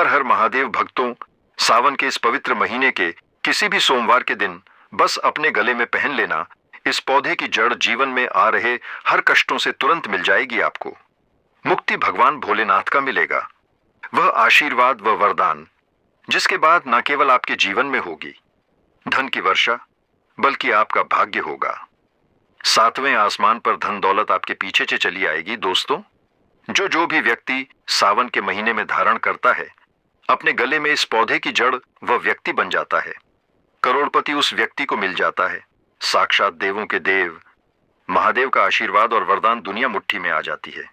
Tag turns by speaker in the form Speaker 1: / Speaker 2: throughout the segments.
Speaker 1: हर हर महादेव भक्तों, सावन के इस पवित्र महीने के किसी भी सोमवार के दिन बस अपने गले में पहन लेना। इस पौधे की जड़ जीवन में आ रहे हर कष्टों से तुरंत मिल जाएगी आपको। मुक्ति भगवान भोलेनाथ का मिलेगा, वह आशीर्वाद व वरदान जिसके बाद न केवल आपके जीवन में होगी धन की वर्षा, बल्कि आपका भाग्य होगा। सातवें आसमान पर धन दौलत आपके पीछे से चली आएगी। दोस्तों, जो भी व्यक्ति सावन के महीने में धारण करता है अपने गले में इस पौधे की जड़, वह व्यक्ति बन जाता है। करोड़पति उस व्यक्ति को मिल जाता है। साक्षात देवों के देव महादेव का आशीर्वाद और वरदान दुनिया मुट्ठी में आ जाती है।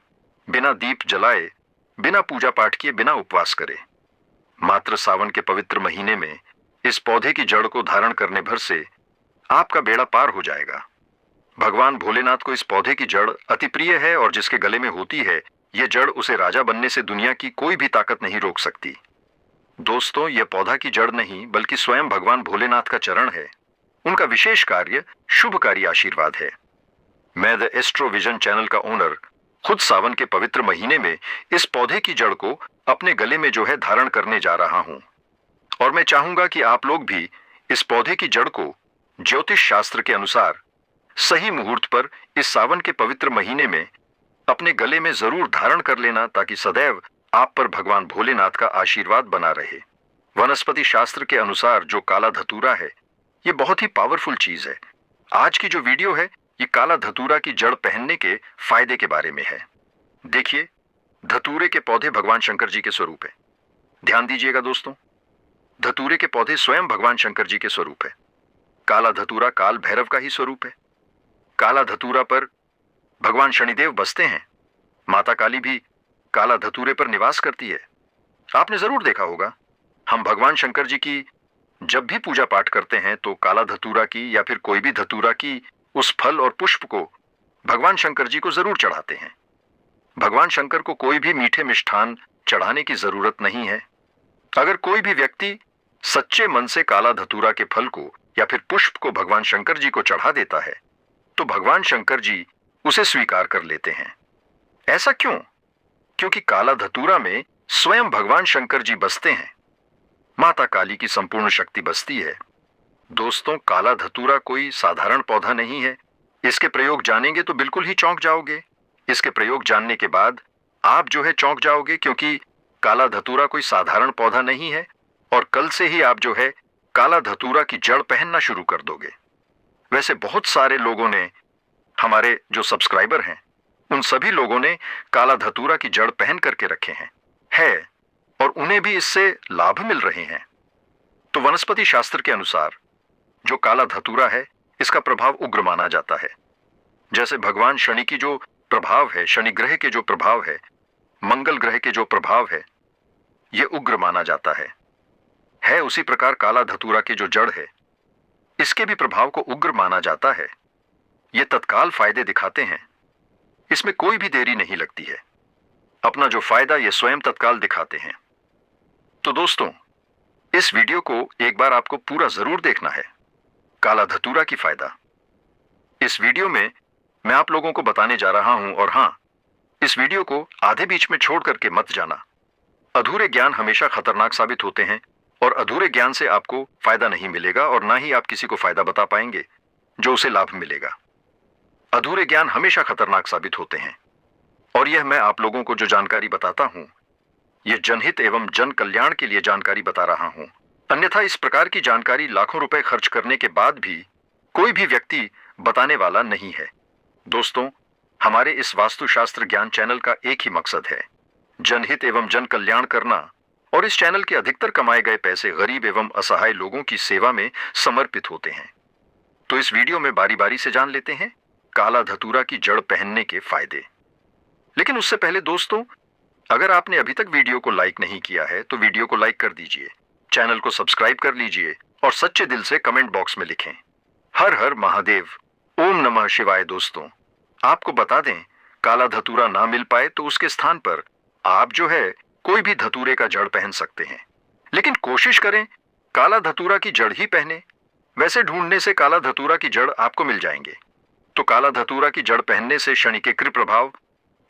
Speaker 1: बिना दीप जलाए, बिना पूजा पाठ किए, बिना उपवास करे, मात्र सावन के पवित्र महीने में इस पौधे की जड़ को धारण करने भर से आपका बेड़ा पार हो जाएगा। भगवान भोलेनाथ को इस पौधे की जड़ अति प्रिय है और जिसके गले में होती है यह जड़ उसे राजा बनने से दुनिया की कोई भी ताकत नहीं रोक सकती। दोस्तों, यह पौधा की जड़ नहीं बल्कि स्वयं भगवान भोलेनाथ का चरण है। उनका विशेष कार्य शुभकारी आशीर्वाद है। मैं द एस्ट्रो विजन चैनल का ओनर खुद सावन के पवित्र महीने में इस पौधे की जड़ को अपने गले में धारण करने जा रहा हूं और मैं चाहूंगा कि आप लोग भी इस पौधे की जड़ को ज्योतिष शास्त्र के अनुसार सही मुहूर्त पर इस सावन के पवित्र महीने में अपने गले में जरूर धारण कर लेना, ताकि सदैव आप पर भगवान भोलेनाथ का आशीर्वाद बना रहे। वनस्पति शास्त्र के अनुसार जो काला धतूरा है ये बहुत ही पावरफुल चीज है। आज की जो वीडियो है ये काला धतूरा की जड़ पहनने के फायदे के बारे में है। देखिए, धतूरे के पौधे भगवान शंकर जी के स्वरूप है। ध्यान दीजिएगा दोस्तों, धतूरे के पौधे स्वयं भगवान शंकर जी के स्वरूप है। काला धतूरा काल भैरव का ही स्वरूप है। काला धतूरा पर भगवान शनिदेव बसते हैं। माता काली भी काला धतूरे पर निवास करती है। आपने जरूर देखा होगा, हम भगवान शंकर जी की जब भी पूजा पाठ करते हैं तो काला धतूरा की या फिर कोई भी धतूरा की उस फल और पुष्प को भगवान शंकर जी को जरूर चढ़ाते हैं। भगवान शंकर को कोई भी मीठे मिष्ठान चढ़ाने की जरूरत नहीं है। अगर कोई भी व्यक्ति सच्चे मन से काला धतूरा के फल को या फिर पुष्प को भगवान शंकर जी को चढ़ा देता है तो भगवान शंकर जी उसे स्वीकार कर लेते हैं। ऐसा क्यों? क्योंकि काला धतूरा में स्वयं भगवान शंकर जी बसते हैं। माता काली की संपूर्ण शक्ति बसती है। दोस्तों, काला धतूरा कोई साधारण पौधा नहीं है। इसके प्रयोग जानेंगे तो बिल्कुल ही चौंक जाओगे। इसके प्रयोग जानने के बाद आप चौंक जाओगे, क्योंकि काला धतूरा कोई साधारण पौधा नहीं है और कल से ही आप काला धतूरा की जड़ पहनना शुरू कर दोगे। वैसे बहुत सारे लोगों ने, हमारे जो सब्सक्राइबर हैं, उन सभी लोगों ने काला धतूरा की जड़ पहन करके रखे हैं और उन्हें भी इससे लाभ मिल रहे हैं। तो वनस्पति शास्त्र के अनुसार जो काला धतूरा है इसका प्रभाव उग्र माना जाता है। जैसे भगवान शनि की जो प्रभाव है, शनि ग्रह के जो प्रभाव है, मंगल ग्रह के जो प्रभाव है, यह उग्र माना जाता है। उसी प्रकार काला धतूरा की जो जड़ है इसके भी प्रभाव को उग्र माना जाता है। ये तत्काल फायदे दिखाते हैं, इसमें कोई भी देरी नहीं लगती है। अपना जो फायदा ये स्वयं तत्काल दिखाते हैं। तो दोस्तों, इस वीडियो को एक बार आपको पूरा जरूर देखना है। काला धतूरा की फायदा इस वीडियो में मैं आप लोगों को बताने जा रहा हूं। और हां, इस वीडियो को आधे बीच में छोड़ करके मत जाना। अधूरे ज्ञान हमेशा खतरनाक साबित होते हैं और अधूरे ज्ञान से आपको फायदा नहीं मिलेगा और ना ही आप किसी को फायदा बता पाएंगे जो उसे लाभ मिलेगा। अधूरे ज्ञान हमेशा खतरनाक साबित होते हैं और यह मैं आप लोगों को जो जानकारी बताता हूं यह जनहित एवं जन कल्याण के लिए जानकारी बता रहा हूं। अन्यथा इस प्रकार की जानकारी लाखों रुपए खर्च करने के बाद भी कोई भी व्यक्ति बताने वाला नहीं है। दोस्तों, हमारे इस वास्तुशास्त्र ज्ञान चैनल का एक ही मकसद है, जनहित एवं जन कल्याण करना, और इस चैनल के अधिकतर कमाए गए पैसे गरीब एवं असहाय लोगों की सेवा में समर्पित होते हैं। तो इस वीडियो में बारी बारी से जान लेते हैं काला धतूरा की जड़ पहनने के फायदे। लेकिन उससे पहले दोस्तों, अगर आपने अभी तक वीडियो को लाइक नहीं किया है तो वीडियो को लाइक कर दीजिए, चैनल को सब्सक्राइब कर लीजिए और सच्चे दिल से कमेंट बॉक्स में लिखें हर हर महादेव, ओम नमः शिवाय। दोस्तों, आपको बता दें, काला धतूरा ना मिल पाए तो उसके स्थान पर आप कोई भी धतूरे का जड़ पहन सकते हैं। लेकिन कोशिश करें काला धतूरा की जड़ ही पहने। वैसे ढूंढने से काला धतूरा की जड़ आपको मिल जाएंगे। तो काला धतूरा की जड़ पहनने से शनि के कृप्रभाव,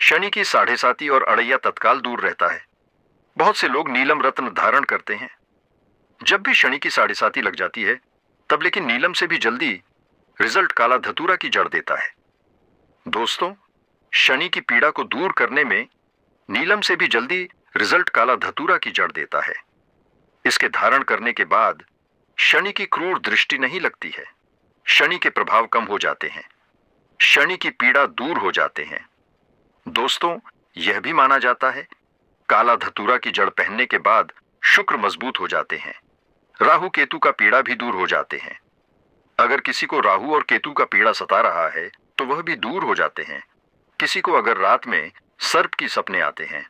Speaker 1: शनि की 7.5 और अड़ैया तत्काल दूर रहता है। बहुत से लोग नीलम रत्न धारण करते हैं। जब भी शनि की साढ़े साती लग जाती है तब लेकिन नीलम से भी जल्दी रिजल्ट काला धतूरा की जड़ देता है। दोस्तों, शनि की पीड़ा को दूर करने में नीलम से भी जल्दी रिजल्ट काला धतूरा की जड़ देता है। इसके धारण करने के बाद शनि की क्रूर दृष्टि नहीं लगती है, शनि के प्रभाव कम हो जाते हैं, शनि की पीड़ा दूर हो जाते हैं। दोस्तों, यह भी माना जाता है काला धतूरा की जड़ पहनने के बाद शुक्र मजबूत हो जाते हैं, राहु केतु का पीड़ा भी दूर हो जाते हैं। अगर किसी को राहु और केतु का पीड़ा सता रहा है तो वह भी दूर हो जाते हैं। किसी को अगर रात में सर्प की सपने आते हैं,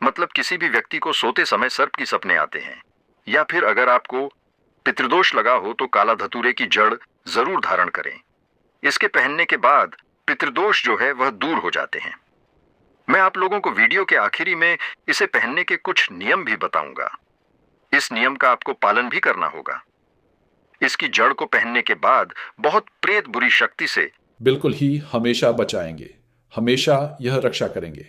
Speaker 1: मतलब किसी भी व्यक्ति को सोते समय सर्प की सपने आते हैं, या फिर अगर आपको पितृदोष लगा हो तो काला धतूरे की जड़ जरूर धारण करें। इसके पहनने के बाद पितृदोष जो है वह दूर हो जाते हैं। मैं आप लोगों को वीडियो के आखिरी में इसे पहनने के कुछ नियम भी बताऊंगा। इस नियम का आपको पालन भी करना होगा। इसकी जड़ को पहनने के बाद बहुत प्रेत बुरी शक्ति से
Speaker 2: बिल्कुल ही हमेशा बचाएंगे, हमेशा यह रक्षा करेंगे।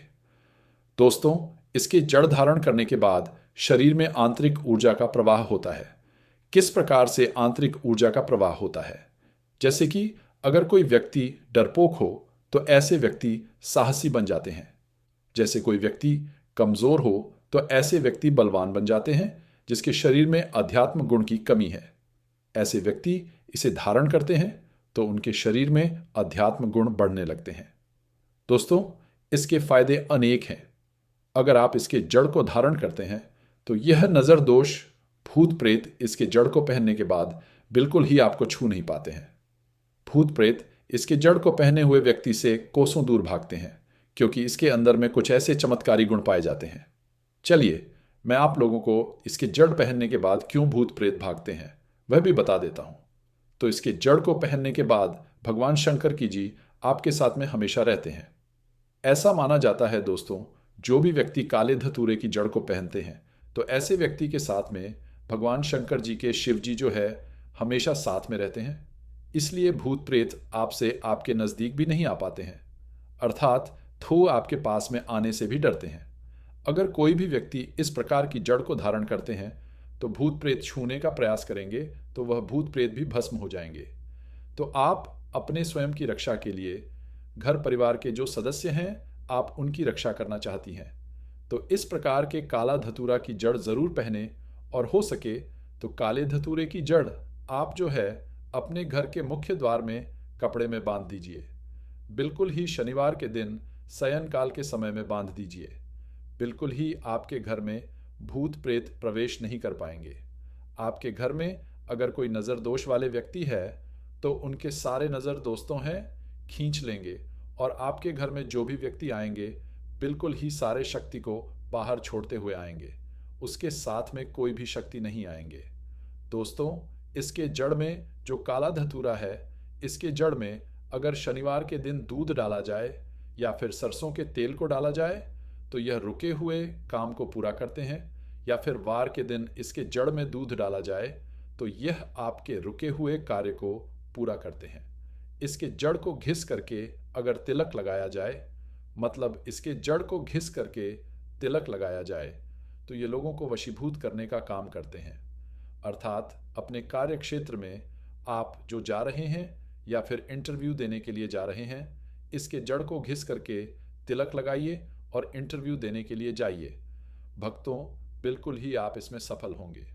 Speaker 2: दोस्तों, इसके जड़ धारण करने के बाद शरीर में आंतरिक ऊर्जा का प्रवाह होता है। किस प्रकार से आंतरिक ऊर्जा का प्रवाह होता है? जैसे कि अगर कोई व्यक्ति डरपोक हो तो ऐसे व्यक्ति साहसी बन जाते हैं। जैसे कोई व्यक्ति कमजोर हो तो ऐसे व्यक्ति बलवान बन जाते हैं जिसके शरीर में अध्यात्म गुण की कमी है। ऐसे व्यक्ति इसे धारण करते हैं तो उनके शरीर में अध्यात्म गुण बढ़ने लगते हैं। दोस्तों, इसके फायदे अनेक हैं। अगर आप इसके जड़ को धारण करते हैं तो यह नजर दोष, भूत प्रेत इसके जड़ को पहनने के बाद बिल्कुल ही आपको छू नहीं पाते हैं। भूत प्रेत इसके जड़ को पहने हुए व्यक्ति से कोसों दूर भागते हैं क्योंकि इसके अंदर में कुछ ऐसे चमत्कारी गुण पाए जाते हैं। चलिए, मैं आप लोगों को इसके जड़ पहनने के बाद क्यों भूत प्रेत भागते हैं वह भी बता देता हूं। तो इसके जड़ को पहनने के बाद भगवान शंकर की जी आपके साथ में हमेशा रहते हैं। ऐसा माना जाता है दोस्तों, जो भी व्यक्ति काले धतूरे की जड़ को पहनते हैं तो ऐसे व्यक्ति के साथ में भगवान शंकर जी के शिव जी जो है हमेशा साथ में रहते हैं। इसलिए भूत प्रेत आपसे आपके नज़दीक भी नहीं आ पाते हैं, अर्थात थो आपके पास में आने से भी डरते हैं। अगर कोई भी व्यक्ति इस प्रकार की जड़ को धारण करते हैं तो भूत प्रेत छूने का प्रयास करेंगे तो वह भूत प्रेत भी भस्म हो जाएंगे। तो आप अपने स्वयं की रक्षा के लिए घर परिवार के जो सदस्य हैं आप उनकी रक्षा करना चाहती हैं तो इस प्रकार के काला धतूरा की जड़ जरूर पहने, और हो सके तो काले धतूरे की जड़ आप जो है अपने घर के मुख्य द्वार में कपड़े में बांध दीजिए। बिल्कुल ही शनिवार के दिन शयन काल के समय में बांध दीजिए। बिल्कुल ही आपके घर में भूत प्रेत प्रवेश नहीं कर पाएंगे। आपके घर में अगर कोई नज़र दोष वाले व्यक्ति है तो उनके सारे नज़र दोस्तों हैं खींच लेंगे, और आपके घर में जो भी व्यक्ति आएंगे बिल्कुल ही सारे शक्ति को बाहर छोड़ते हुए आएंगे, उसके साथ में कोई भी शक्ति नहीं आएंगे। दोस्तों, इसके जड़ में जो काला धतूरा है, इसके जड़ में अगर शनिवार के दिन दूध डाला जाए या फिर सरसों के तेल को डाला जाए तो यह रुके हुए काम को पूरा करते हैं, या फिर वार के दिन इसके जड़ में दूध डाला जाए तो यह आपके रुके हुए कार्य को पूरा करते हैं। इसके जड़ को घिस करके अगर तिलक लगाया जाए, मतलब इसके जड़ को घिस करके तिलक लगाया जाए तो ये लोगों को वशीभूत करने का काम करते हैं। अर्थात अपने कार्य क्षेत्र में आप जो जा रहे हैं या फिर इंटरव्यू देने के लिए जा रहे हैं, इसके जड़ को घिस करके तिलक लगाइए और इंटरव्यू देने के लिए जाइए। भक्तों, बिल्कुल ही आप इसमें सफल होंगे।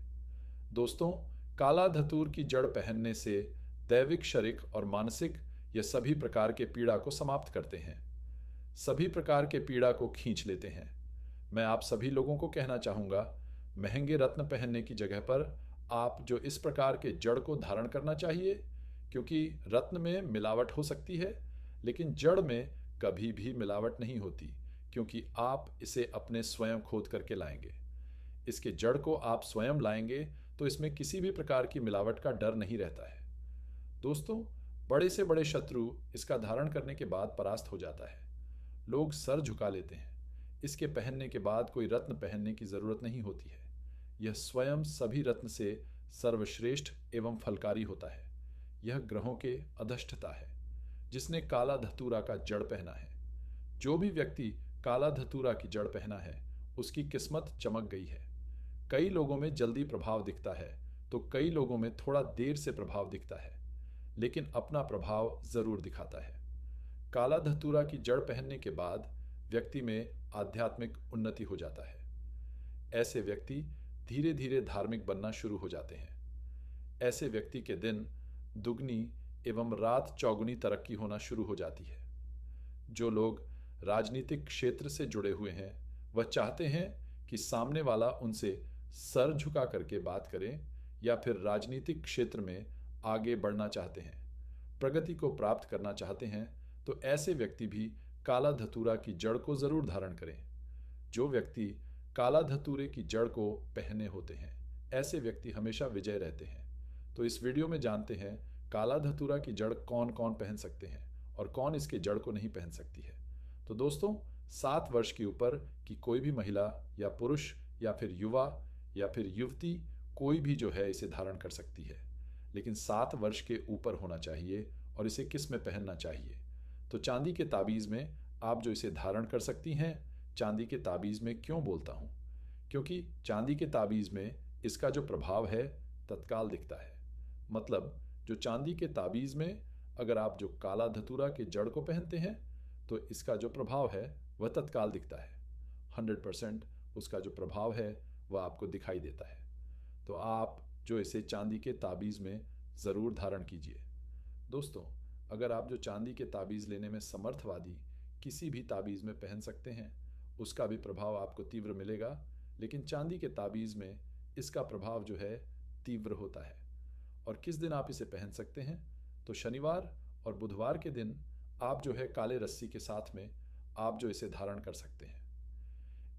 Speaker 2: दोस्तों, काला धतूर की जड़ पहनने से दैविक, शारीरिक और मानसिक ये सभी प्रकार के पीड़ा को समाप्त करते हैं, सभी प्रकार के पीड़ा को खींच लेते हैं। मैं आप सभी लोगों को कहना चाहूँगा, महंगे रत्न पहनने की जगह पर आप जो इस प्रकार के जड़ को धारण करना चाहिए, क्योंकि रत्न में मिलावट हो सकती है लेकिन जड़ में कभी भी मिलावट नहीं होती, क्योंकि आप इसे अपने स्वयं खोद करके लाएंगे। इसके जड़ को आप स्वयं लाएंगे तो इसमें किसी भी प्रकार की मिलावट का डर नहीं रहता है। दोस्तों, बड़े से बड़े शत्रु इसका धारण करने के बाद परास्त हो जाता है। लोग सर झुका लेते हैं। इसके पहनने के बाद कोई रत्न पहनने की जरूरत नहीं होती है। यह स्वयं सभी रत्न से सर्वश्रेष्ठ एवं फलकारी होता है। यह ग्रहों के अधिष्ठता है जिसने काला धतूरा का जड़ पहना है। जो भी व्यक्ति काला धतूरा की जड़ पहना है उसकी किस्मत चमक गई है। कई लोगों में जल्दी प्रभाव दिखता है तो कई लोगों में थोड़ा देर से प्रभाव दिखता है, लेकिन अपना प्रभाव जरूर दिखाता है। काला धतूरा की जड़ पहनने के बाद व्यक्ति में आध्यात्मिक उन्नति हो जाता है। ऐसे व्यक्ति धीरे धीरे धार्मिक बनना शुरू हो जाते हैं। ऐसे व्यक्ति के दिन दुगनी एवं रात चौगुनी तरक्की होना शुरू हो जाती है। जो लोग राजनीतिक क्षेत्र से जुड़े हुए हैं वह चाहते हैं कि सामने वाला उनसे सर झुका करके बात करे या फिर राजनीतिक क्षेत्र में आगे बढ़ना चाहते हैं, प्रगति को प्राप्त करना चाहते हैं, तो ऐसे व्यक्ति भी काला धतूरा की जड़ को जरूर धारण करें। जो व्यक्ति काला धतूरे की जड़ को पहने होते हैं ऐसे व्यक्ति हमेशा विजय रहते हैं। तो इस वीडियो में जानते हैं काला धतूरा की जड़ कौन कौन पहन सकते हैं और कौन इसके जड़ को नहीं पहन सकती है। तो दोस्तों, 7 वर्ष के ऊपर की कोई भी महिला या पुरुष या फिर युवा या फिर युवती कोई भी जो है इसे धारण कर सकती है, लेकिन 7 वर्ष के ऊपर होना चाहिए। और इसे किस में पहनना चाहिए? तो चांदी के ताबीज़ में आप जो इसे धारण कर सकती हैं। चांदी के ताबीज़ में क्यों बोलता हूँ? क्योंकि चांदी के ताबीज़ में इसका जो प्रभाव है तत्काल दिखता है। मतलब जो चांदी के ताबीज़ में अगर आप जो काला धतूरा के जड़ को पहनते हैं तो इसका जो प्रभाव है वह तत्काल दिखता है। 100% उसका जो प्रभाव है वह आपको दिखाई देता है। तो आप जो इसे चांदी के ताबीज़ में ज़रूर धारण कीजिए। दोस्तों, अगर आप जो चांदी के ताबीज़ लेने में समर्थवादी किसी भी ताबीज़ में पहन सकते हैं उसका भी प्रभाव आपको तीव्र मिलेगा, लेकिन चांदी के ताबीज़ में इसका प्रभाव जो है तीव्र होता है। और किस दिन आप इसे पहन सकते हैं? तो शनिवार और बुधवार के दिन आप जो है काले रस्सी के साथ में आप जो इसे धारण कर सकते हैं।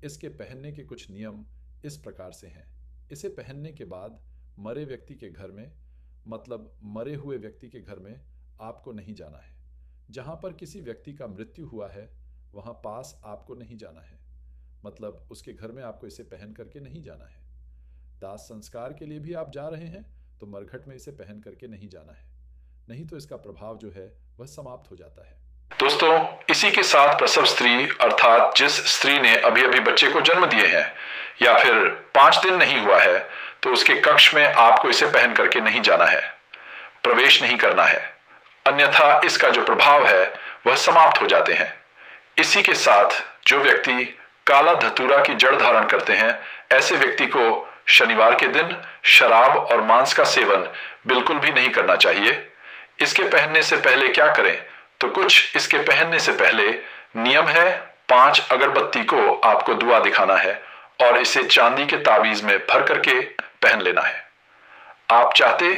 Speaker 2: इसके पहनने के कुछ नियम इस प्रकार से हैं। इसे पहनने के बाद मरे व्यक्ति के घर में, मतलब मरे हुए व्यक्ति के घर में आपको नहीं जाना है। जहाँ पर किसी व्यक्ति का मृत्यु हुआ है वहाँ पास आपको नहीं जाना है, मतलब उसके घर में आपको इसे पहन करके नहीं जाना है। दाह संस्कार के लिए भी आप जा रहे हैं तो मरघट में इसे पहन करके नहीं जाना है, नहीं तो इसका प्रभाव जो है वह समाप्त हो जाता है।
Speaker 3: दोस्तों, इसी के साथ प्रसव स्त्री अर्थात जिस स्त्री ने अभी अभी बच्चे को जन्म दिए हैं या फिर 5 दिन नहीं हुआ है तो उसके कक्ष में आपको इसे पहन करके नहीं जाना है, प्रवेश नहीं करना है, अन्यथा इसका जो प्रभाव है वह समाप्त हो जाते हैं। इसी के साथ जो व्यक्ति काला धतूरा की जड़ धारण करते हैं ऐसे व्यक्ति को शनिवार के दिन शराब और मांस का सेवन बिल्कुल भी नहीं करना चाहिए। इसके पहनने से पहले क्या करें? तो कुछ इसके पहनने से पहले नियम है। 5 अगरबत्ती को आपको दुआ दिखाना है और इसे चांदी के ताबीज में भर करके पहन लेना है। आप चाहते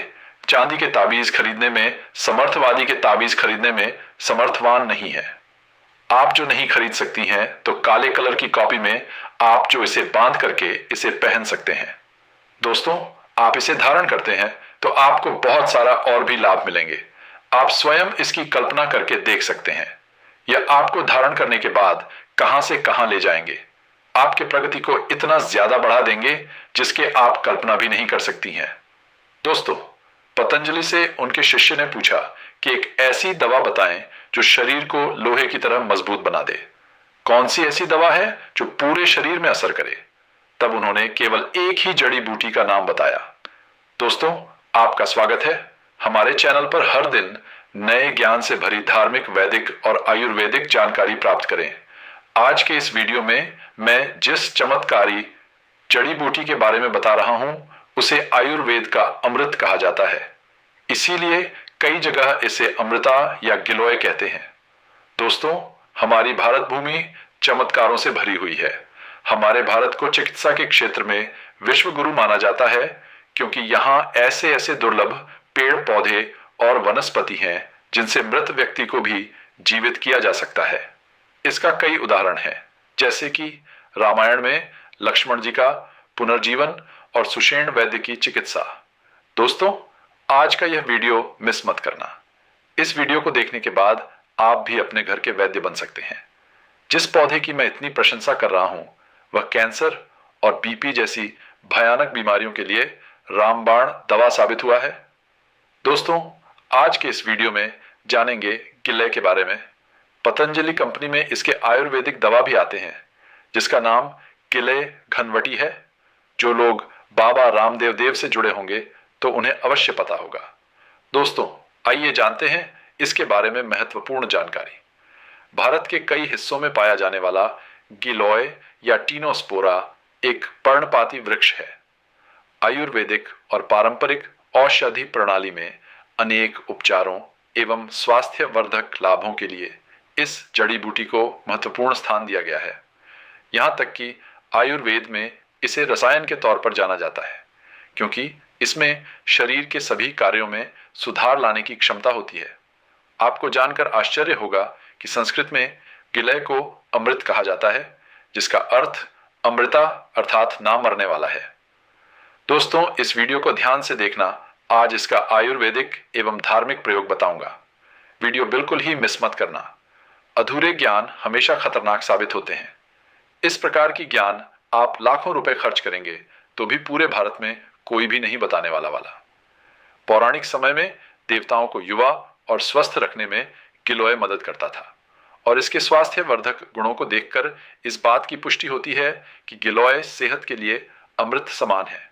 Speaker 3: चांदी के ताबीज खरीदने में, समर्थवादी के ताबीज खरीदने में समर्थवान नहीं है, आप जो नहीं खरीद सकती हैं तो काले कलर की कॉपी में आप जो इसे बांध करके इसे पहन सकते हैं। दोस्तों, आप इसे धारण करते हैं तो आपको बहुत सारा और भी लाभ मिलेंगे। आप स्वयं इसकी कल्पना करके देख सकते हैं। यह आपको धारण करने के बाद कहां से कहां ले जाएंगे, आपके प्रगति को इतना ज्यादा बढ़ा देंगे जिसके आप कल्पना भी नहीं कर सकती हैं। दोस्तों, पतंजलि से उनके शिष्य ने पूछा कि एक ऐसी दवा बताएं जो शरीर को लोहे की तरह मजबूत बना दे। कौन सी ऐसी दवा है जो पूरे शरीर में असर करे? तब उन्होंने केवल एक ही जड़ी बूटी का नाम बताया। दोस्तों, आपका स्वागत है। हमारे चैनल पर हर दिन नए ज्ञान से भरी धार्मिक, वैदिक और आयुर्वेदिक जानकारी प्राप्त करें। आज के इस वीडियो में मैं जिस चमत्कारी जड़ी बूटी के बारे में बता रहा हूं उसे आयुर्वेद का अमृत कहा जाता है। इसीलिए कई जगह इसे अमृता या गिलोय कहते हैं। दोस्तों, हमारी भारत भूमि चमत्कारों से भरी हुई है। हमारे भारत को चिकित्सा के क्षेत्र में विश्व गुरु माना जाता है क्योंकि यहाँ ऐसे ऐसे दुर्लभ पेड़ पौधे और वनस्पति हैं जिनसे मृत व्यक्ति को भी जीवित किया जा सकता है। इसका कई उदाहरण हैं, जैसे कि रामायण में लक्ष्मण जी का पुनर्जीवन और सुषेण वैद्य की चिकित्सा। दोस्तों, आज का यह वीडियो मिस मत करना। इस वीडियो को देखने के बाद आप भी अपने घर के वैद्य बन सकते हैं। जिस पौधे की मैं इतनी प्रशंसा कर रहा हूं वह कैंसर और बीपी जैसी भयानक बीमारियों के लिए रामबाण दवा साबित हुआ है। दोस्तों, आज के इस वीडियो में जानेंगे गिल्ले के बारे में। पतंजलि कंपनी में इसके आयुर्वेदिक दवा भी आते हैं जिसका नाम गिले घनवटी है। जो लोग बाबा रामदेव देव से जुड़े होंगे तो उन्हें अवश्य पता होगा। दोस्तों, आइए जानते हैं इसके बारे में महत्वपूर्ण जानकारी। भारत के कई हिस्सों में पाया जाने वाला गिलोय या टीनोस्पोरा एक पर्णपाती वृक्ष है। आयुर्वेदिक और पारंपरिक औषधि प्रणाली में अनेक उपचारों एवं स्वास्थ्य वर्धक लाभों के लिए इस जड़ी बूटी को महत्वपूर्ण स्थान दिया गया है। यहाँ तक कि आयुर्वेद में इसे रसायन के तौर पर जाना जाता है, क्योंकि इसमें शरीर के सभी कार्यों में सुधार लाने की क्षमता होती है। आपको जानकर आश्चर्य होगा कि संस्कृत में गिलय को अमृत कहा जाता है, जिसका अर्थ अमृता अर्थात ना मरने वाला है। दोस्तों, इस वीडियो को ध्यान से देखना। आज इसका आयुर्वेदिक एवं धार्मिक प्रयोग बताऊंगा। वीडियो बिल्कुल ही मिस मत करना। अधूरे ज्ञान हमेशा खतरनाक साबित होते हैं। इस प्रकार की ज्ञान आप लाखों रुपए खर्च करेंगे तो भी पूरे भारत में कोई भी नहीं बताने वाला। पौराणिक समय में देवताओं को युवा और स्वस्थ रखने में गिलोय मदद करता था, और इसके स्वास्थ्य वर्धक गुणों को देखकर इस बात की पुष्टि होती है कि गिलोय सेहत के लिए अमृत समान है।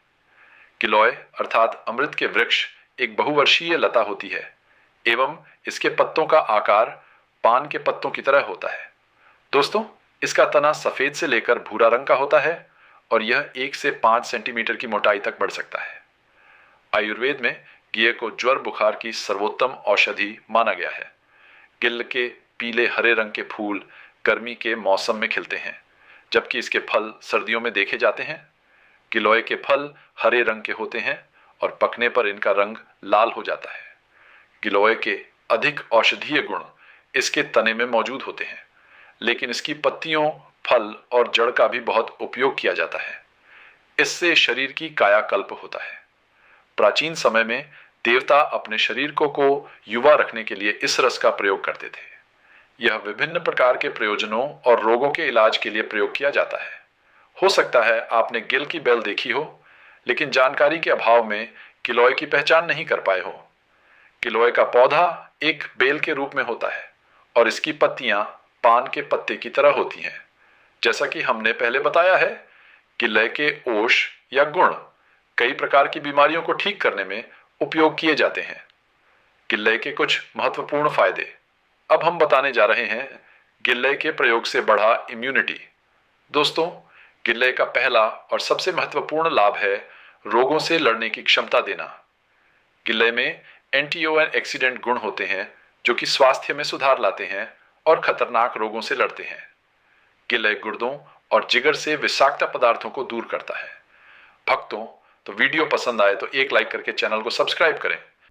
Speaker 3: गिलोय अर्थात अमृत के वृक्ष एक बहुवर्षीय लता होती है एवं इसके पत्तों का आकार पान के पत्तों की तरह होता है। दोस्तों, इसका तना सफेद से लेकर भूरा रंग का होता है और यह 1 से 5 सेंटीमीटर की मोटाई तक बढ़ सकता है। आयुर्वेद में गिये को ज्वर बुखार की सर्वोत्तम औषधि माना गया है। गिल के पीले हरे रंग के फूल गर्मी के मौसम में खिलते हैं, जबकि इसके फल सर्दियों में देखे जाते हैं। गिलोय के फल हरे रंग के होते हैं और पकने पर इनका रंग लाल हो जाता है। गिलोय के अधिक औषधीय गुण इसके तने में मौजूद होते हैं, लेकिन इसकी पत्तियों, फल और जड़ का भी बहुत उपयोग किया जाता है। इससे शरीर की कायाकल्प होता है। प्राचीन समय में देवता अपने शरीर को युवा रखने के लिए इस रस का प्रयोग करते थे। यह विभिन्न प्रकार के प्रयोजनों और रोगों के इलाज के लिए प्रयोग किया जाता है। हो सकता है आपने गिल की बेल देखी हो, लेकिन जानकारी के अभाव में गिलोय की पहचान नहीं कर पाए हो। गिलोय का पौधा एक बेल के रूप में होता है और इसकी पत्तियां पान के पत्ते की तरह होती हैं। जैसा कि हमने पहले बताया है, गिलय के ओष या गुण कई प्रकार की बीमारियों को ठीक करने में उपयोग किए जाते हैं। गिलय के कुछ महत्वपूर्ण फायदे अब हम बताने जा रहे हैं। गिलय के प्रयोग से बढ़ा इम्यूनिटी। दोस्तों, गिलय का पहला और सबसे महत्वपूर्ण लाभ है रोगों से लड़ने की क्षमता देना। गिलय में एंटीऑक्सीडेंट गुण होते हैं जो कि स्वास्थ्य में सुधार लाते हैं और खतरनाक रोगों से लड़ते हैं। गिलय गुर्दों और जिगर से विषाक्त पदार्थों को दूर करता है। भक्तों, तो वीडियो पसंद आए तो एक लाइक करके चैनल को सब्सक्राइब करें।